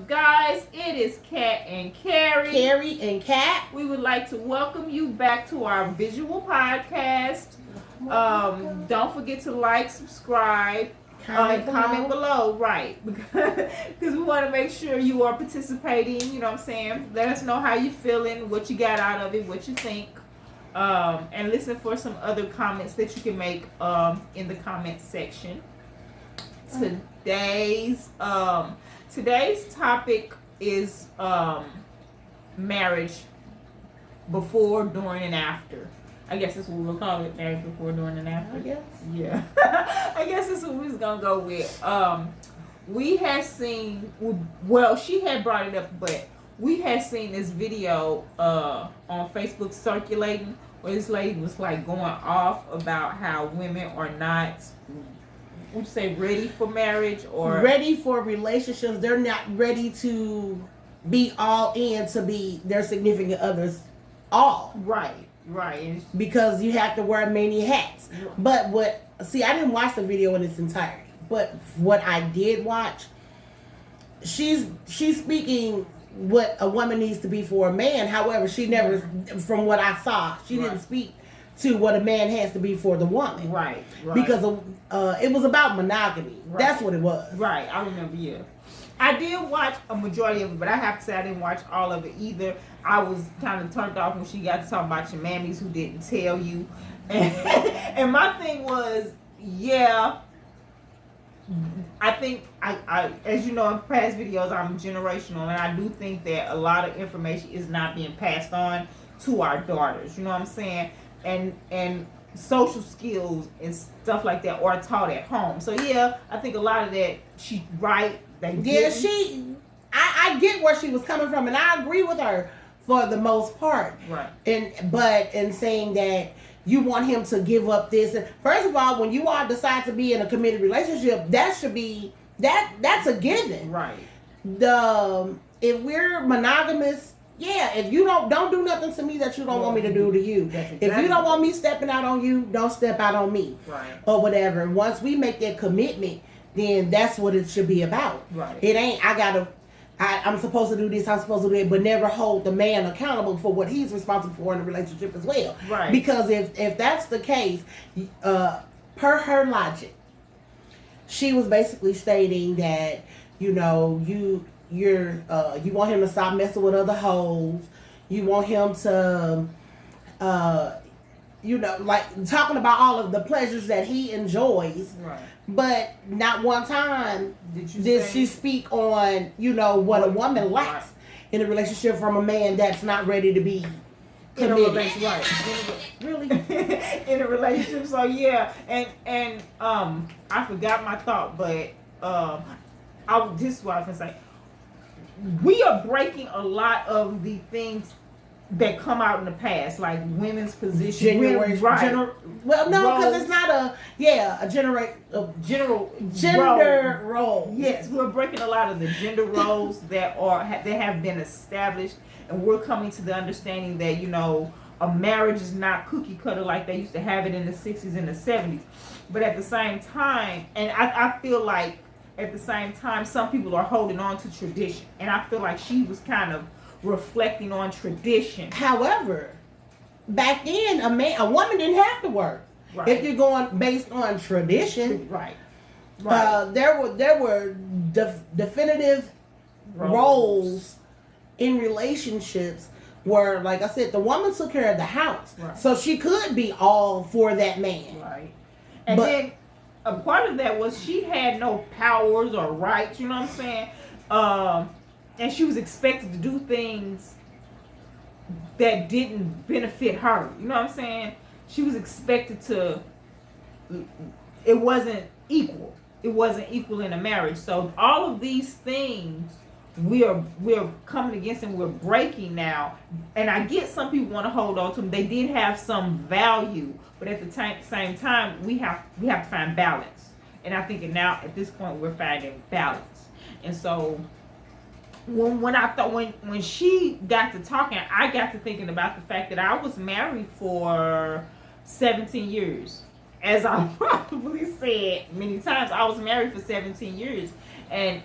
Guys, it is Kat and Kerri. Kerri&Kat. We would like to welcome you back to our visual podcast. Don't forget to like, subscribe, comment below, right? Because we want to make sure you are participating. You know what I'm saying? Let us know how you feeling, what you got out of it, what you think, and listen for some other comments that you can make in the comment section. Today's topic is marriage before, during, and after. I guess that's what we'll call it, marriage before, during, and after. I guess. Yeah. I guess that's what we was gonna go with. We had seen, well, she had brought it up, but we had seen this video on Facebook circulating where this lady was like going off about how women are not, would you say, ready for marriage or ready for relationships. They're not ready to be all in to be their significant others all. Right. Because you have to wear many hats. But I didn't watch the video in its entirety. But what I did watch, she's speaking what a woman needs to be for a man. However, she never, from what I saw, she didn't speak to what a man has to be for the woman. Right. Because it was about monogamy. Right. That's what it was. Right. I remember, yeah. I did watch a majority of it, but I have to say I didn't watch all of it either. I was kind of turned off when she got to talk about your mammies who didn't tell you. And my thing was, yeah, I think, I as you know, in past videos, I'm generational, and I do think that a lot of information is not being passed on to our daughters. You know what I'm saying? And social skills and stuff like that are taught at home. So yeah, I think a lot of that I get where she was coming from, and I agree with her for the most part. Right. But in saying that you want him to give up this, and first of all, when you all decide to be in a committed relationship, that should be that's a given. Right. If we're monogamous, yeah, if you don't do nothing to me that you don't want me to do to you. Exactly. If you don't want me stepping out on you, don't step out on me. Right. Or whatever. Once we make that commitment, then that's what it should be about. Right. It ain't I'm supposed to do this, I'm supposed to do it, but never hold the man accountable for what he's responsible for in the relationship as well. Right. Because if that's the case, per her logic, she was basically stating that, you want him to stop messing with other hoes. You want him to, like talking about all of the pleasures that he enjoys. Right. But not one time did she speak on, what a woman lacks in a relationship from a man that's not ready to be committed. Really? In a relationship. So yeah, and I forgot my thought, but this is what I was gonna say. We are breaking a lot of the things that come out in the past, like women's position. Well, no, because it's not a general gender role. Yes, we're breaking a lot of the gender roles that have been established, and we're coming to the understanding that a marriage is not cookie cutter like they used to have it in the 60s and the 70s. But at the same time, and I feel like at the same time, some people are holding on to tradition, and I feel like she was kind of reflecting on tradition. However, back then, a woman didn't have to work. Right. If you're going based on tradition, right. There were definitive roles in relationships where, like I said, the woman took care of the house, so she could be all for that man. Right. And then a part of that was she had no powers or rights. You know what I'm saying? And she was expected to do things that didn't benefit her. You know what I'm saying? She was expected to. It wasn't equal. It wasn't equal in a marriage. So all of these things we're coming against and we're breaking now. And I get some people want to hold on to them. They did have some value, but at the same time, we have to find balance. And I think now at this point we're finding balance. And so when she got to talking, I got to thinking about the fact that I was married for 17 years. As I probably said many times, I was married for 17 years. And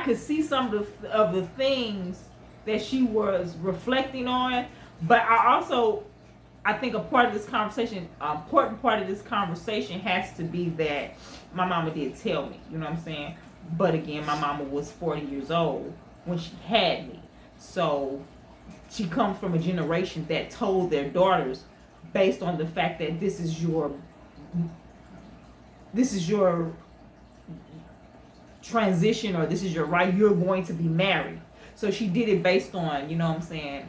could see some of the things that she was reflecting on, but I think a part of this conversation, an important part of this conversation has to be that my mama did tell me, you know what I'm saying? But again, my mama was 40 years old when she had me. So she comes from a generation that told their daughters based on the fact that this is your transition, or this is your right, you're going to be married. So she did it based on, you know what I'm saying,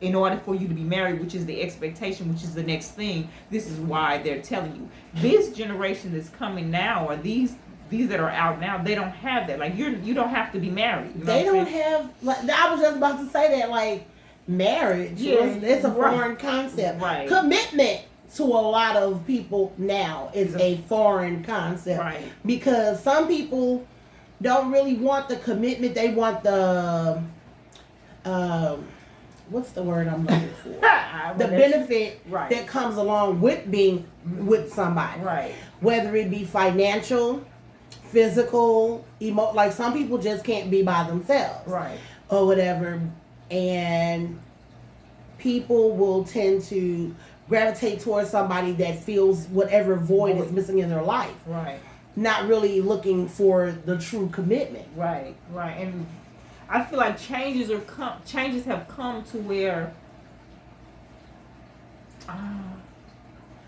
in order for you to be married, which is the expectation, which is the next thing, this is why they're telling you. This generation that's coming now, or these that are out now, they don't have that. Like, you don't have to be married. You know they don't have, like, I was just about to say that, like, marriage, it's a foreign concept. Right. Commitment to a lot of people now is a foreign concept. Right. Because some people don't really want the commitment. They want the, what's the word I'm looking for? The benefit that comes along with being with somebody. Right. Whether it be financial, physical, like some people just can't be by themselves. Right. Or whatever. And people will tend to gravitate towards somebody that fills whatever void is missing in their life. Right. Not really looking for the true commitment. Right. Right. And I feel like changes have come to where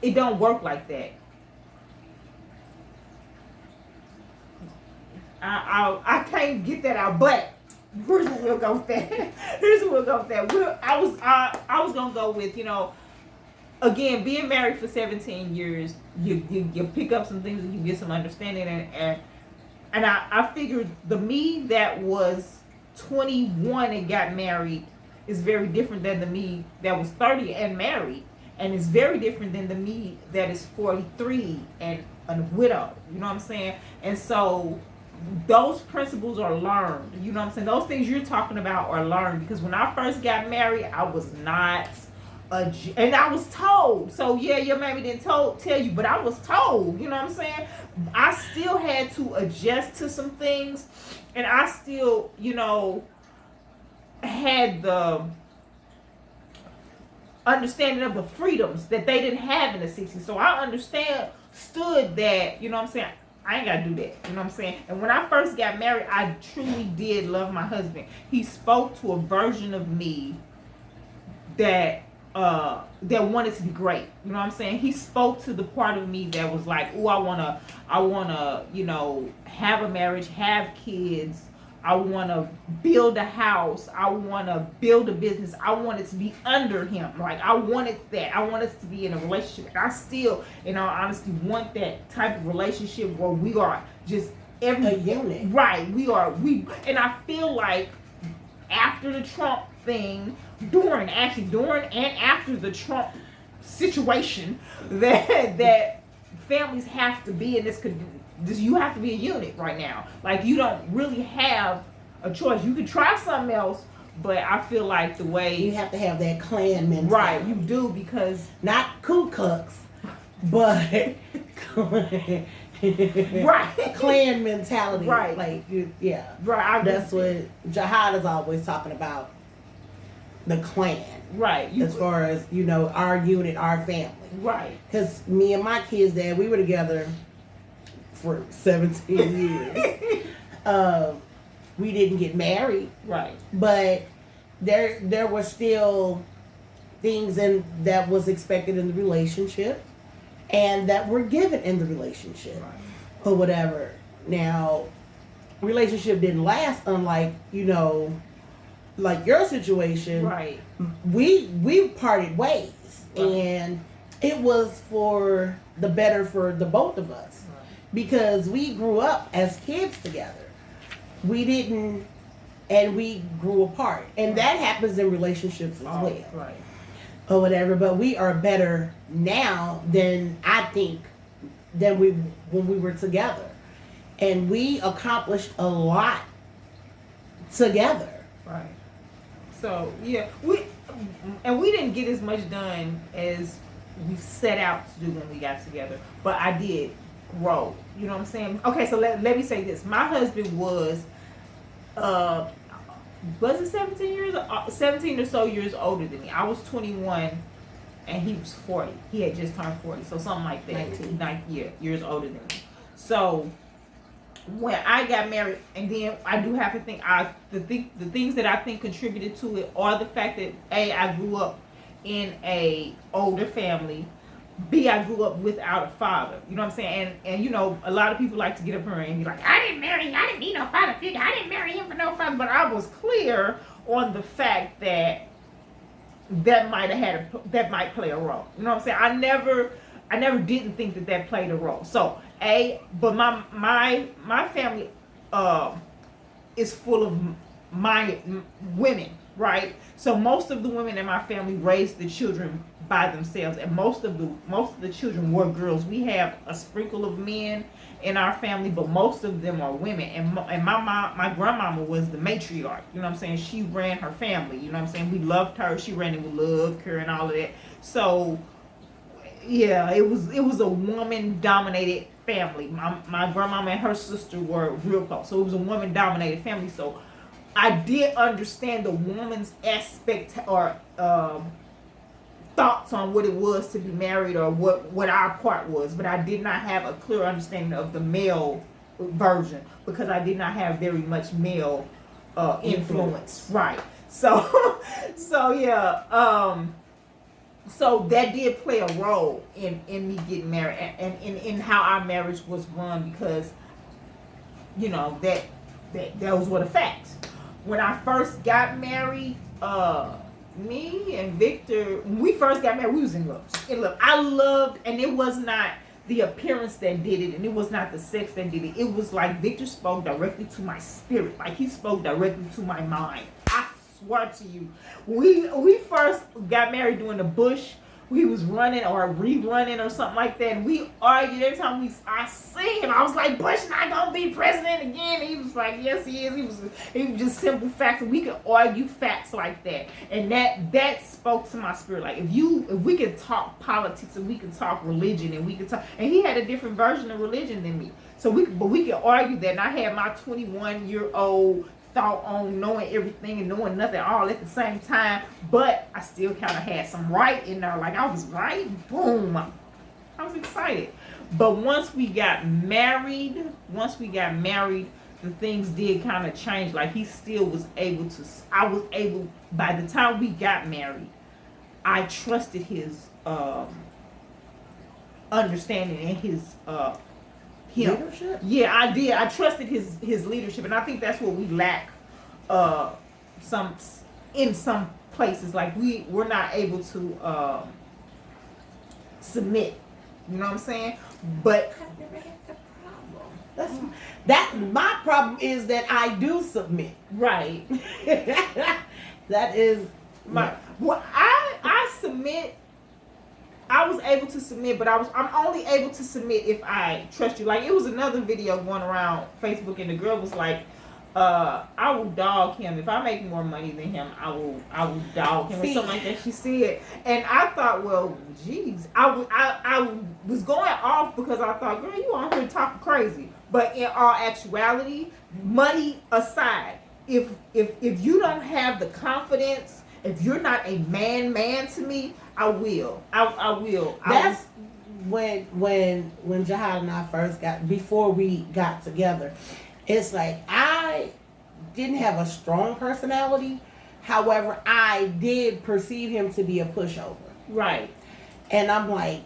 it don't work like that. I can't get that out, but here's what we'll go with that. I was gonna go with, you know, again, being married for 17 years, you pick up some things and you get some understanding, and I figured the me that was 21 and got married is very different than the me that was 30 and married, and it's very different than the me that is 43 and a widow. You know what I'm saying? And so those principles are learned. You know what I'm saying? Those things you're talking about are learned, because when I first got married, I was not and I was told. So yeah, your mammy didn't tell you, but I was told. You know what I'm saying? I still had to adjust to some things, and I still, you know, had the understanding of the freedoms that they didn't have in the 60s. So I understood that, you know what I'm saying, I ain't got to do that. You know what I'm saying? And when I first got married, I truly did love my husband. He spoke to a version of me that wanted to be great. You know what I'm saying? He spoke to the part of me that was like, oh, I wanna, you know, have a marriage, have kids. I wanna build a house. I wanna build a business. I want it to be under him. Like, I wanted that. I want us to be in a relationship. And I still, in all honesty, want that type of relationship where we are just a unit. Right. And I feel like after the Trump thing, during and after the Trump situation, that families have to be in this. You have to be a unit right now. Like, you don't really have a choice. You could try something else, but I feel like the way you have to have that clan mentality. Right, you do, because not Ku Klux, but right, clan mentality. Right, like yeah, right. That's what Jihad is always talking about. The clan, right? As far as, you know, our unit, our family, right? Because me and my kids, Dad, we were together for 17 years. We didn't get married, right? But there were still things that was expected in the relationship, and that were given in the relationship, right, or whatever. Now, relationship didn't last, unlike, you know, like your situation, right? We parted ways, right, and it was for the better for the both of us, right, because we grew up as kids together. We didn't, and we grew apart, and right, that happens in relationships as well, right, or whatever. But we are better now than when we were together, and we accomplished a lot together, right. So yeah, we didn't get as much done as we set out to do when we got together, but I did grow. You know what I'm saying? Okay, so let me say this: my husband was uh, was it 17 or so years older than me. I was 21 and he was 40. He had just turned 40, so something like that. 19 years older than me. So when I got married, and then I do have to think, the things that I think contributed to it are the fact that I grew up in a older family. B, I grew up without a father. You know what I'm saying? And you know, a lot of people like to get up here and be like, I didn't need no father figure. I didn't marry him for no father. But I was clear on the fact that that might play a role. You know what I'm saying? I never didn't think that played a role. So but my family is full of my women, right? So most of the women in my family raised the children by themselves, and most of the children were girls. We have a sprinkle of men in our family, but most of them are women. And my grandmama was the matriarch. You know what I'm saying? She ran her family. You know what I'm saying? We loved her. She ran it with love, care, and all of that. So yeah, it was a woman dominated family. My grandmama and her sister were real close, so it was a woman dominated family. So I did understand the woman's aspect or thoughts on what it was to be married or what our part was, but I did not have a clear understanding of the male version because I did not have very much male influence. Right. So yeah, so that did play a role in me getting married and in how our marriage was run, because you know that those were the facts. When I first got married, me and Victor, when we first got married, we was in love. I loved, and it was not the appearance that did it, and it was not the sex that did it. It was like Victor spoke directly to my spirit. Like he spoke directly to my mind. I swear to you. We first got married during the Bush. We was running or rerunning or something like that. And we argued every time I see him. I was like, Bush not gonna be president again. And he was like, yes, he is. It was just simple facts. And we could argue facts like that. And that spoke to my spirit. Like if we could talk politics and we could talk religion and we could talk, and he had a different version of religion than me. So we could argue that. And I had my 21-year-old thought on knowing everything and knowing nothing all at the same time, but I still kind of had some right in there. Like I was right, boom. I was excited. But once we got married, the things did kind of change. Like he still was able to, by the time we got married, I trusted his understanding and his leadership? Yeah, I did. I trusted his leadership, and I think that's what we lack in some places. Like we're not able to submit. You know what I'm saying? But I've never had that problem. That's my problem is that I do submit. Right. That is my. Well, I submit. I was able to submit, but I'm only able to submit if I trust you. Like it was another video going around Facebook, and the girl was like, I will dog him. If I make more money than him, I will dog him or something like that. She said, and I thought, well, geez, I was going off because I thought, girl, you on here talking crazy. But in all actuality, money aside, if you don't have the confidence, if you're not a man to me, I will. I will. That's when Jahad and I before we got together. It's like I didn't have a strong personality. However, I did perceive him to be a pushover. Right. And I'm like,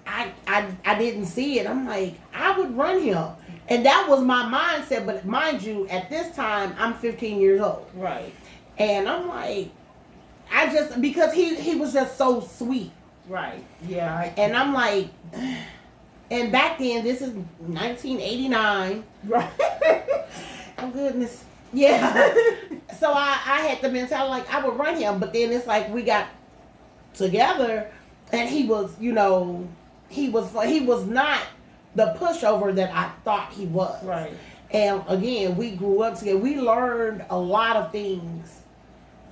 I didn't see it. I'm like, I would run him. And that was my mindset. But mind you, at this time, I'm 15 years old. Right. And I'm like, because he was just so sweet. Right. Yeah. And I'm like, and back then, this is 1989. Right. Oh, goodness. Yeah. So I had the mentality, like, I would run him. But then it's like we got together, and he was, he was not the pushover that I thought he was. Right. And again, we grew up together. We learned a lot of things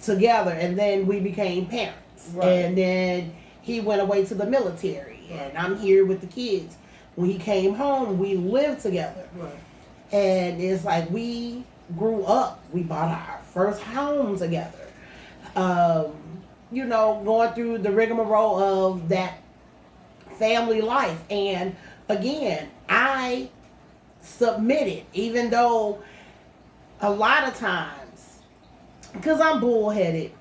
together, and then we became parents. Right. And then he went away to the military, and I'm here with the kids. When he came home, we lived together. Right. And it's like we grew up. We bought our first home together. Going through the rigmarole of that family life. And again, I submitted, even though a lot of times, because I'm bullheaded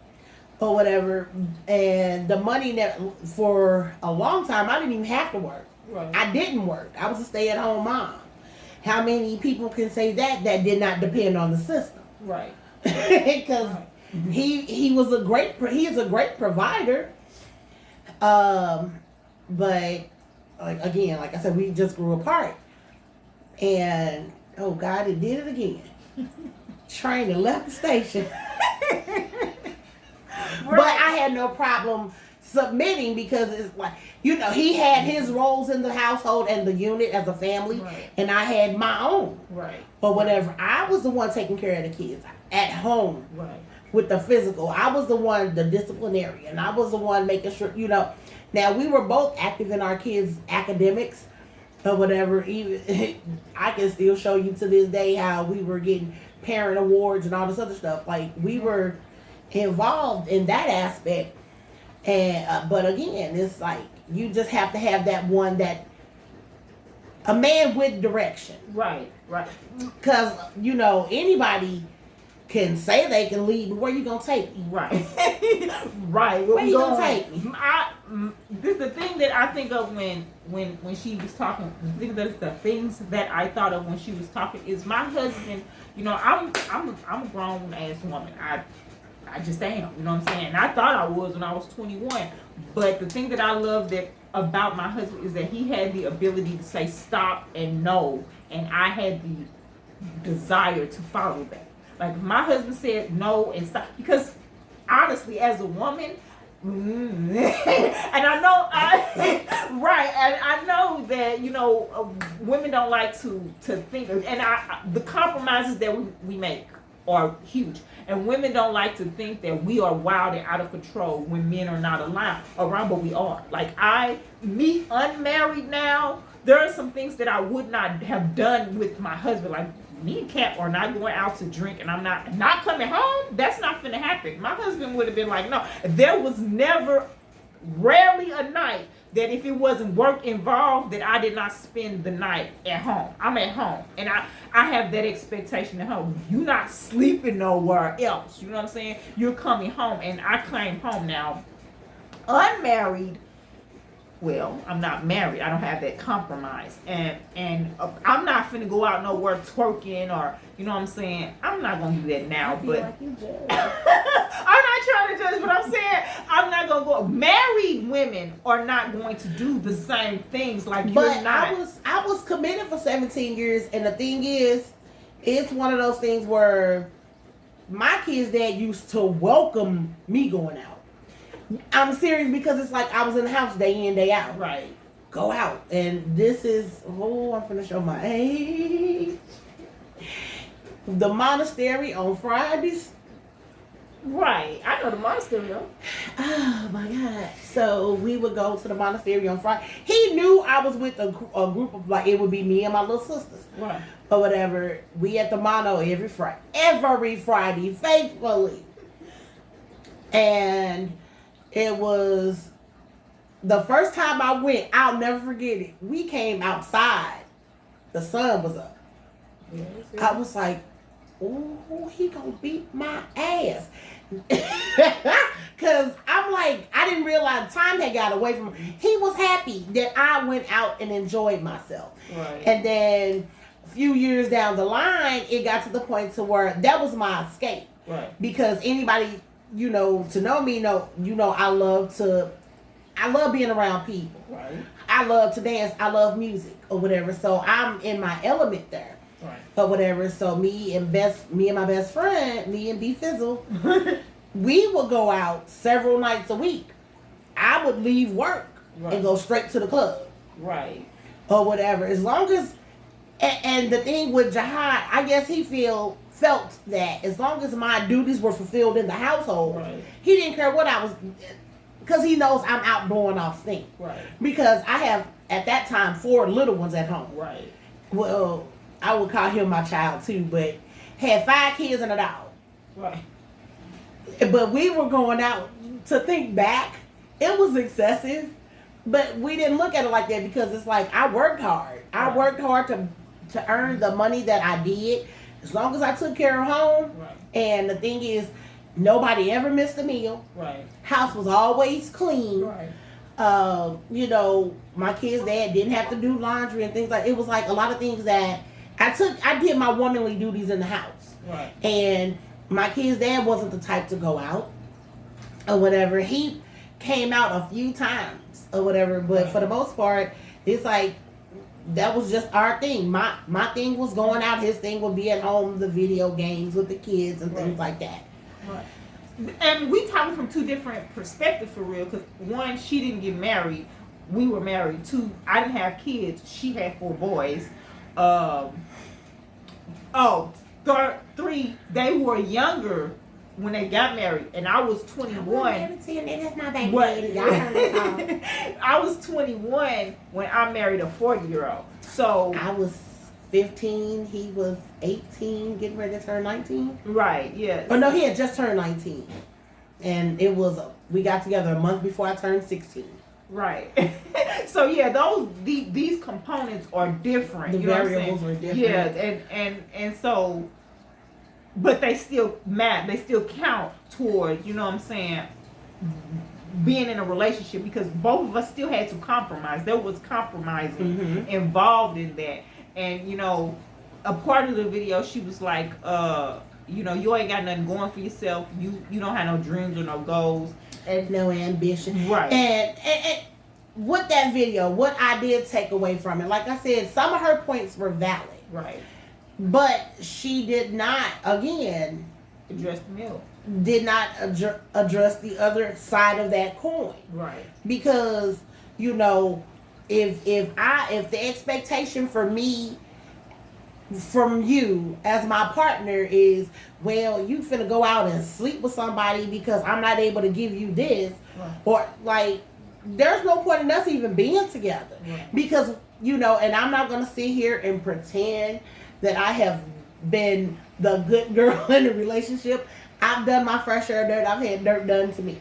or whatever, and the money that for a long time I didn't even have to work. Right. I didn't work. I was a stay-at-home mom. How many people can say that did not depend on the system? Right. Because he is a great provider. But like I said, we just grew apart. And oh God, it did it again. Train and left the station. But I had no problem submitting because it's like, he had his roles in the household and the unit as a family, right. and I had my own. Right. Or whatever. I was the one taking care of the kids at home. Right. With the physical. I was the one, the disciplinarian. I was the one making sure, Now, we were both active in our kids' academics or whatever. Even I can still show you to this day how we were getting parent awards and all this other stuff. Like, we were involved in that aspect. And but again, it's like you just have to have that one, that a man with direction. Right. Because anybody can say they can lead, but where you gonna take me? Right. Right. Where you gonna take me? This the thing that I think of when she was talking. I think that's the things that I thought of when she was talking is my husband. I'm a grown ass woman. I just am. You know what I'm saying? And I thought I was when I was 21. But the thing that I love about my husband is that he had the ability to say stop and no, and I had the desire to follow that. Like if my husband said no and stop, because honestly, as a woman, and I know, right, and I know that women don't like to think, and the compromises that we make are huge, and women don't like to think that we are wild and out of control when men are not around, but we are. Like me unmarried now, there are some things that I would not have done with my husband, like. Me and Kat are not going out to drink, and I'm not coming home. That's not gonna happen. My husband would have been like, no. There was rarely a night that if it wasn't work involved, that I did not spend the night at home. I'm at home, and I have that expectation at home. You're not sleeping nowhere else. You know what I'm saying? You're coming home, and I came home now, unmarried. Well, I'm not married. I don't have that compromise. And I'm not finna go out nowhere twerking or, you know what I'm saying? I'm not going to do that now. But like you judge. I'm not trying to judge, but I'm saying I'm not going to go. Married women are not going to do the same things like you're not. I was committed for 17 years. And the thing is, it's one of those things where my kids' dad used to welcome me going out. I'm serious because it's like I was in the house day in, day out. Right. Go out. And this is, I'm going to show my age. The monastery on Fridays. Right. I know the monastery. Oh, my God. So we would go to the monastery on Friday. He knew I was with a group of, like, it would be me and my little sisters. Right. Or whatever. We at the mono every Friday, faithfully. And it was the first time I went, I'll never forget it. We came outside. The sun was up. Yes, I was like, oh, he gonna beat my ass. Because I'm like, I didn't realize time had got away from him. He was happy that I went out and enjoyed myself. Right. And then a few years down the line, it got to the point to where that was my escape. Right. Because anybody, to know me, I love being around people. Right. I love to dance. I love music or whatever. So I'm in my element there. Right. Or whatever. So me and my best friend, me and B Fizzle, we would go out several nights a week. I would leave work and go straight to the club. Right. Or whatever. As long as, and the thing with Jihad, I guess he felt that as long as my duties were fulfilled in the household, he didn't care what I was, because he knows I'm out blowing off steam. Right. Because I have, at that time, 4 little ones at home. Right. Well, I would call him my child too, but had 5 kids and a dog. Right. But we were going out to think back. It was excessive, but we didn't look at it like that because it's like I worked hard. I worked hard to earn the money that I did. As long as I took care of home, and the thing is, nobody ever missed a meal. Right. House was always clean. Right. You know, my kids' dad didn't have to do laundry and things like. It was like a lot of things that I did my womanly duties in the house. Right. And my kid's dad wasn't the type to go out or whatever. He came out a few times or whatever, but for the most part, it's like that was just our thing. My thing was going out. His thing would be at home, the video games with the kids and things like that. Right. And we talking from 2 different perspectives for real. Because 1, she didn't get married. We were married. 2, I didn't have kids. She had 4 boys. 3, they were younger when they got married, and I was 21. I was 21 when I married a 40-year-old. So I was 15. He was 18, getting ready to turn 19. Right. Yes. Oh no, he had just turned 19, and it was we got together a month before I turned 16. Right. So yeah, these components are different. The you know variables are different. Yeah, and so, but they still matter. They still count towards, you know what I'm saying, being in a relationship, because both of us still had to compromise. There was compromising involved in that. And you know, a part of the video, she was like, you know, you ain't got nothing going for yourself. You don't have no dreams or no goals and no ambition. Right. And with that video, what I did take away from it, like I said, some of her points were valid. Right. But she did not, again, address the middle. Did not address the other side of that coin. Right. Because, you know, if the expectation for me from you as my partner is, well, you finna go out and sleep with somebody because I'm not able to give you this, or like, there's no point in us even being together. Because, you know, and I'm not gonna sit here and pretend that I have been the good girl in the relationship. I've done my fair share of dirt. I've had dirt done to me,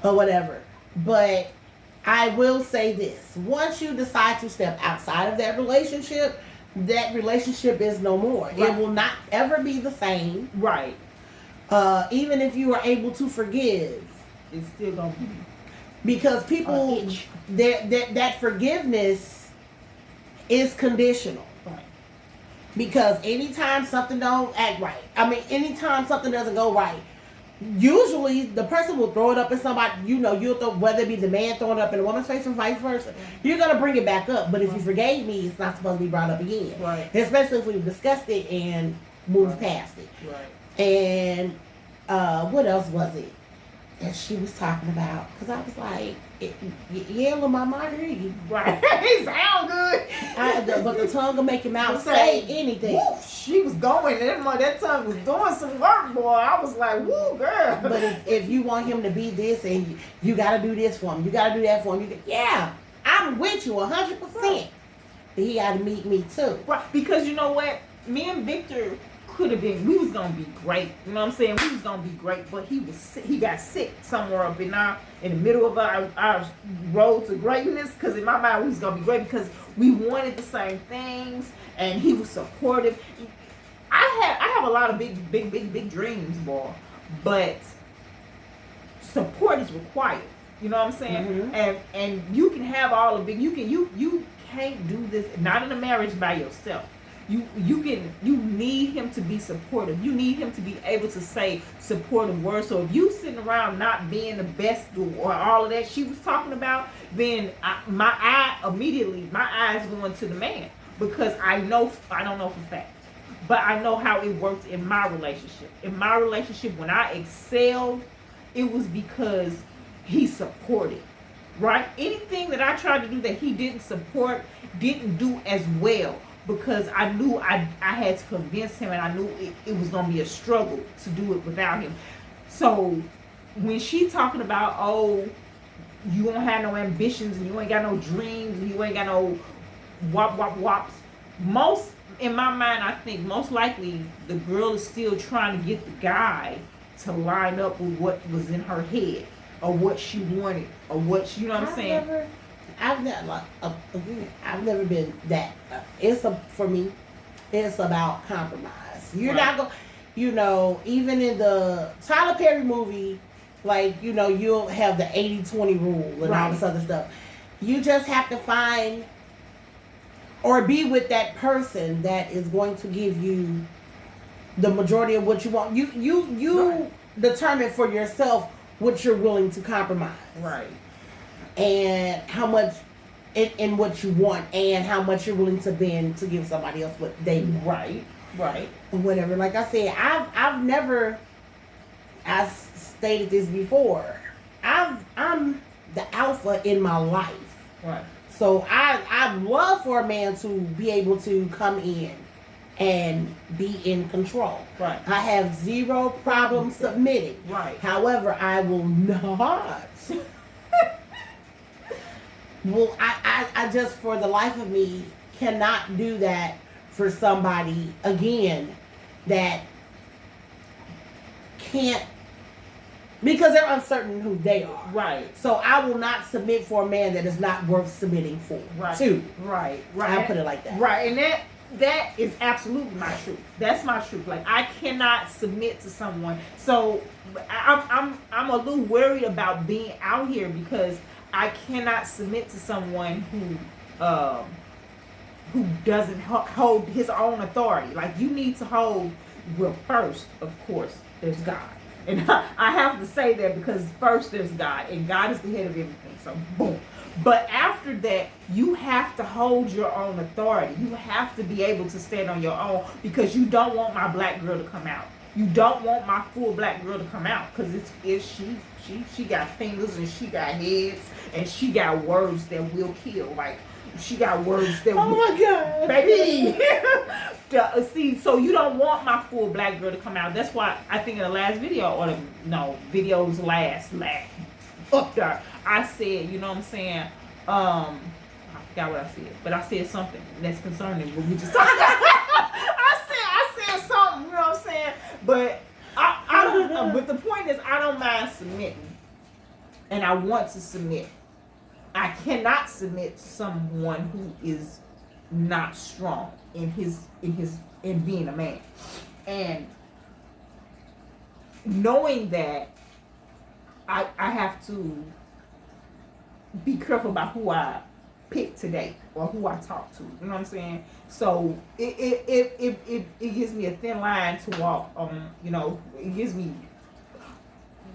or whatever. But I will say this: once you decide to step outside of that relationship is no more. It will not ever be the same. Right. Even if you are able to forgive, it's still gonna be, because people that forgiveness is conditional. Right. Because anytime something don't act right, anytime something doesn't go right, usually the person will throw it up in somebody, you know, you'll throw, whether it be the man throwing it up in a woman's face or vice versa, you're going to bring it back up. But if you forgave me, it's not supposed to be brought up again. Right. Especially if we've discussed it and moved past it. Right. And what else was it that she was talking about? Because I was like, yeah, Mama, I hear you. Right. It sound good. But the tongue will make your mouth say anything. Woo, she was going, that tongue was doing some work, boy. I was like, woo, girl. But if you want him to be this and you got to do this for him, you got to do that for him, yeah, I'm with you 100%. Right. But he got to meet me too. Right. Because you know what? Me and Victor could have been, we was gonna be great, you know what I'm saying? We was gonna be great, but he got sick somewhere up in the middle of our road to greatness. Because in my mind, we was gonna be great because we wanted the same things, and he was supportive. I have a lot of big dreams, boy, but support is required. You know what I'm saying? Mm-hmm. And you can have all of it. You can't do this, not in a marriage, by yourself. You need him to be supportive. You need him to be able to say supportive words. So if you sitting around not being the best or all of that she was talking about, then my eyes going to the man, because I don't know for fact, but I know how it worked in my relationship. In my relationship, when I excelled, it was because he supported. Right? Anything that I tried to do that he didn't support, didn't do as well. Because I knew I had to convince him, and I knew it was going to be a struggle to do it without him. So when she talking about, oh, you don't have no ambitions, and you ain't got no dreams, and you ain't got no wops, in my mind, I think most likely the girl is still trying to get the guy to line up with what was in her head or what she wanted or what she, you know what I'm saying? I've never been that. For me, it's about compromise. You're not going, even in the Tyler Perry movie, like, you'll have the 80-20 rule and all this other stuff. You just have to find or be with that person that is going to give you the majority of what you want. You determine for yourself what you're willing to compromise. Right. And how much in what you want and how much you're willing to bend to give somebody else what they want. Right. Or whatever. Like I said, I've never, I stated this before, I'm the alpha in my life. Right. So I'd love for a man to be able to come in and be in control. Right. I have zero problem submitting. Right. However, I will not. Well, I just, for the life of me, cannot do that for somebody, again, that can't, because they're uncertain who they are. Right. So I will not submit for a man that is not worth submitting for. Right. Too. Right. I'll put it like that. Right. And that is absolutely my truth. That's my truth. Like, I cannot submit to someone. So I'm a little worried about being out here because I cannot submit to someone who doesn't hold his own authority. Like, you need to hold, well, first, of course, there's God. And I have to say that because first there's God, and God is the head of everything. So, boom. But after that, you have to hold your own authority. You have to be able to stand on your own, because you don't want my black girl to come out. You don't want my full black girl to come out, because she got fingers and she got heads and she got words that will kill. Like, she got words that oh my God, baby. See, so you don't want my full black girl to come out. That's why I think in the last video, or videos last up there, I said, you know what I'm saying? I forgot what I said, but I said something that's concerning what we just talked about. I said something, you know what I'm saying? But but the point is, I don't mind submitting, and I want to submit. I cannot submit to someone who is not strong in being a man. And knowing that, I have to be careful about who I pick today or who I talk to. You know what I'm saying? So it gives me a thin line to walk on. It gives me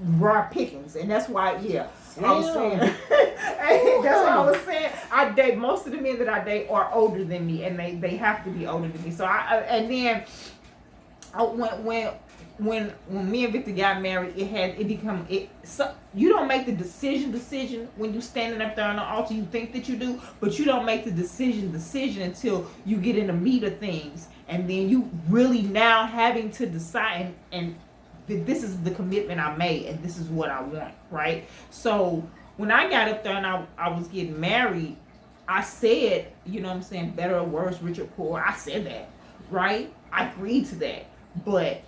raw pickings, and that's why I was saying that's what I was saying. I date, most of the men that I date are older than me, and they have to be older than me. So when me and Victor got married, you don't make the decision when you standing up there on the altar. You think that you do, but you don't make the decision until you get in the meat of things, and then you really now having to decide and this is the commitment I made, and this is what I want, right? So when I got up there and I was getting married, I said, you know what I'm saying, better or worse, rich or poor, I said that, right? I agreed to that, but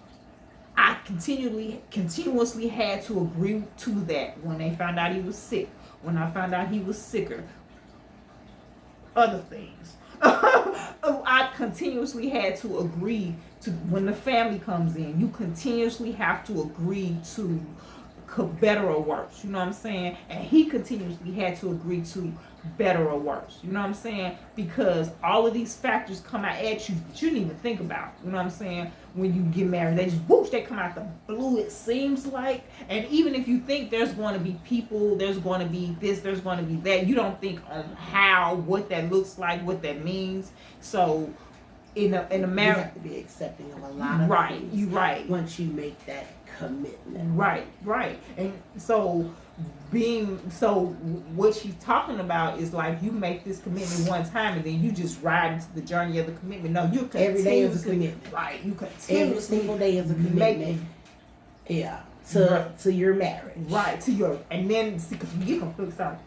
I continuously had to agree to that when they found out he was sick, when I found out he was sicker, other things. I continuously had to agree to, when the family comes in, you continuously have to agree to better or worse, you know what I'm saying? And he continuously had to agree to better or worse, you know what I'm saying? Because all of these factors come out at you that you didn't even think about, you know what I'm saying? When you get married, they just whoosh, they come out the blue, it seems like. And even if you think there's going to be people, there's going to be this, there's going to be that, you don't think on what that looks like, what that means. So in a marriage, you have to be accepting of a lot of things. You right. Once you make that commitment. Right. And so what she's talking about is like, you make this commitment one time and then you just ride into the journey of the commitment. No, you every day is a commitment. Right. You every single day is a commitment. To your marriage. Right. To your, and then see, because you get conflicts out.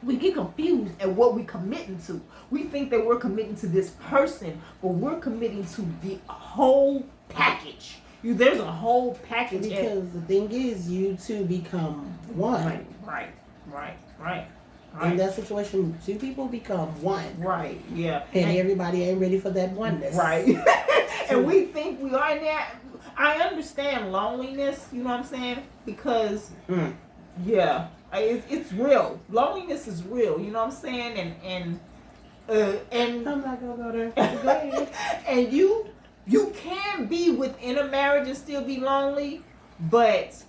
we get confused at what we're committing to. We think that we're committing to this person, but we're committing to the whole package. There's a whole package. Because the thing is, you two become one. Right. In that situation, two people become one. Right, yeah. And everybody ain't ready for that oneness. Right. And we think we are in that. I understand loneliness, you know what I'm saying? Because, yeah, it's real. Loneliness is real, you know what I'm saying? And I'm not going to go there. Go ahead. And you can be within a marriage and still be lonely, but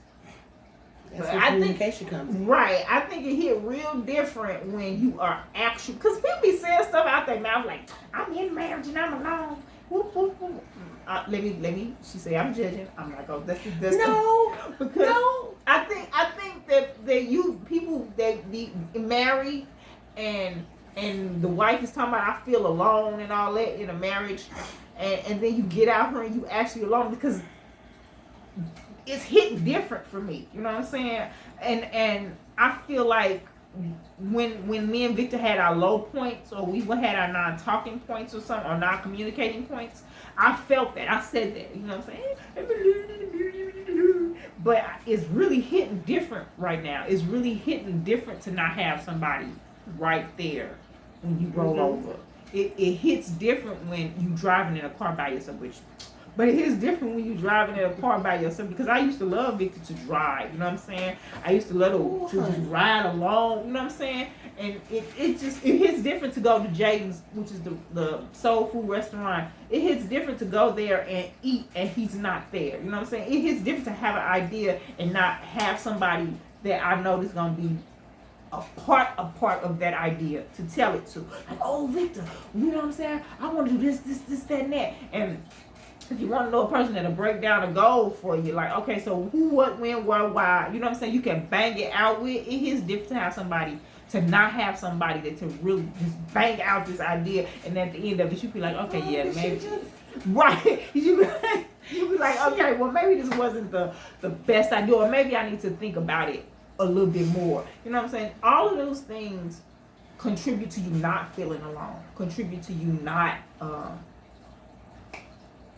that's where communication comes in. Right. I think it hit real different when you are actually, because people be saying stuff out their mouth like, I'm in marriage and I'm alone. Whoop, whoop, whoop. Let me. She say I'm judging. I'm not going. That's no. Because no. I think that you people that be married and the wife is talking about I feel alone and all that in a marriage, and then you get out here and you actually alone because it's hitting different for me. You know what I'm saying? And I feel like when me and Victor had our low points or we had our non-talking points or something or non-communicating points, I felt that. I said that. You know what I'm saying? But it's really hitting different right now. It's really hitting different to not have somebody right there when you roll over. It hits different when you driving in a car by yourself, but it is different when you're driving in a car by yourself because I used to love Victor to drive, you know what I'm saying? I used to let him to just ride alone, you know what I'm saying? And it hits different to go to Jaden's, which is the soul food restaurant. It hits different to go there and eat and he's not there, you know what I'm saying? It hits different to have an idea and not have somebody that I know is going to be a part of that idea to tell it to. Like, oh, Victor, you know what I'm saying? I want to do this, that, and that. And if you want to know a person that'll break down a goal for you, like, okay, so who, what, when, where, why, you know what I'm saying? You can bang it out with. It is different to have somebody, to not have somebody that to really just bang out this idea, and at the end of it, you be like, okay, yeah, maybe. Right. You be like, okay, well, maybe this wasn't the best idea, or maybe I need to think about it a little bit more. You know what I'm saying? All of those things contribute to you not feeling alone, contribute to you not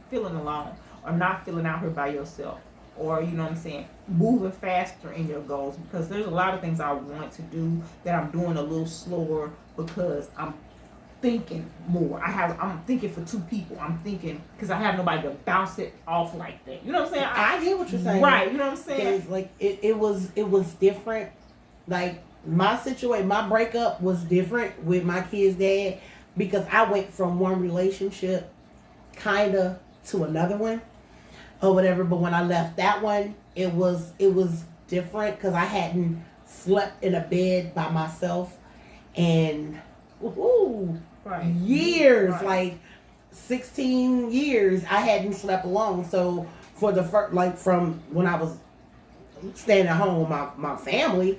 feeling alone or not feeling out here by yourself, or you know what I'm saying, moving faster in your goals, because there's a lot of things I want to do that I'm doing a little slower because I'm thinking more. I'm thinking for two people. I'm thinking because I have nobody to bounce it off like that. You know what I'm saying? I get what you're saying. Right. You know what I'm saying? Like it was different. Like my situation, my breakup was different with my kid's dad because I went from one relationship kinda to another one or whatever. But when I left that one, it was different because I hadn't slept in a bed by myself and years, like 16 years, I hadn't slept alone. So for the first, like from when I was staying at home with my family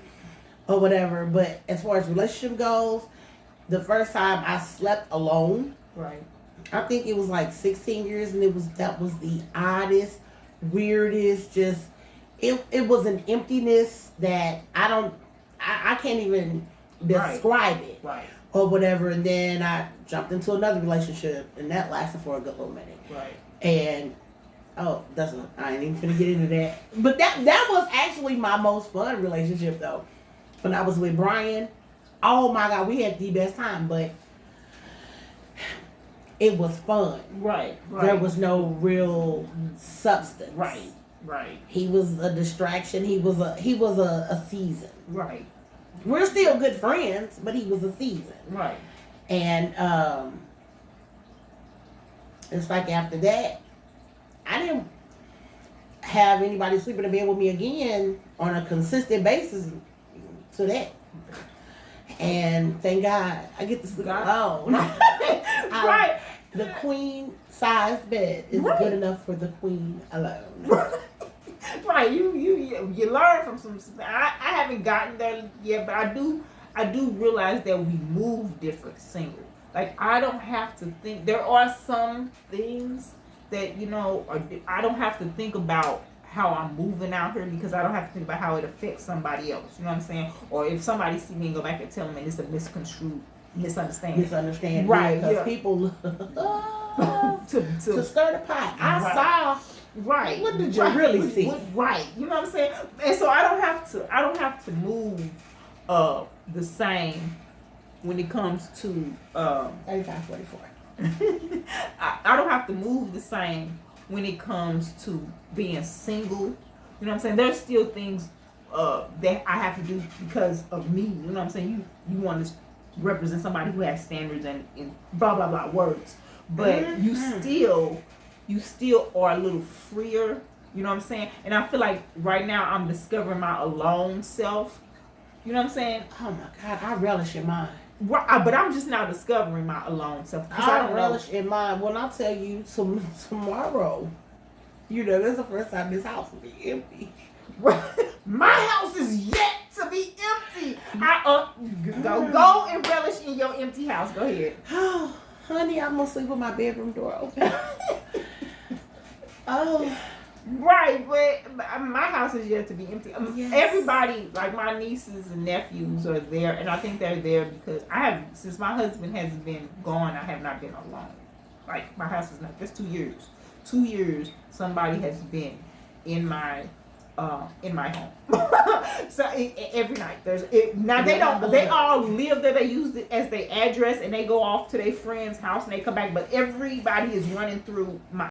or whatever. But as far as relationship goes, the first time I slept alone, right, I think it was like 16 years, and that was the oddest, weirdest, just it was an emptiness that I can't even describe it. Right. Or whatever, and then I jumped into another relationship, and that lasted for a good little minute. Right. And I ain't even finna get into that. But that was actually my most fun relationship though. When I was with Brian, oh my God, we had the best time, but it was fun. Right. There was no real substance. Right. He was a distraction. He was a season. Right. We're still good friends, but he was a season. Right. And it's like after that, I didn't have anybody sleep in the bed with me again on a consistent basis to that. And thank God I get to sleep alone. Right. The queen size bed is good enough for the queen alone. Right, you learn from some. I haven't gotten there yet, but I do realize that we move different single. Like I don't have to think. There are some things that I don't have to think about how I'm moving out here, because I don't have to think about how it affects somebody else. You know what I'm saying? Or if somebody see me and go back and tell them, and it's a misunderstanding. Right, because yeah. people love to stir the pot. I Right. saw. Right. What did you really see? Right. You know what I'm saying? And so I don't have to move the same when it comes to 3544. I don't have to move the same when it comes to being single. You know what I'm saying? There's still things that I have to do because of me. You know what I'm saying? You want to represent somebody who has standards and blah blah blah words, but you still are a little freer. You know what I'm saying? And I feel like right now I'm discovering my alone self. You know what I'm saying? Oh my God, I relish in mine. Right, but I'm just now discovering my alone self. I don't relish in mine. When I tell you tomorrow, you know, that's the first time this house will be empty. My house is yet to be empty. Go and relish in your empty house. Go ahead. Oh, honey, I'm gonna sleep with my bedroom door open. Oh. Right, but my house is yet to be empty. Yes. Everybody, like my nieces and nephews, are there, and I think they're there because since my husband has been gone, I have not been alone. Like my house is not. That's 2 years. 2 years, somebody has been in my home. So every night they all live there. They use it as their address, and they go off to their friend's house and they come back. But everybody is running through my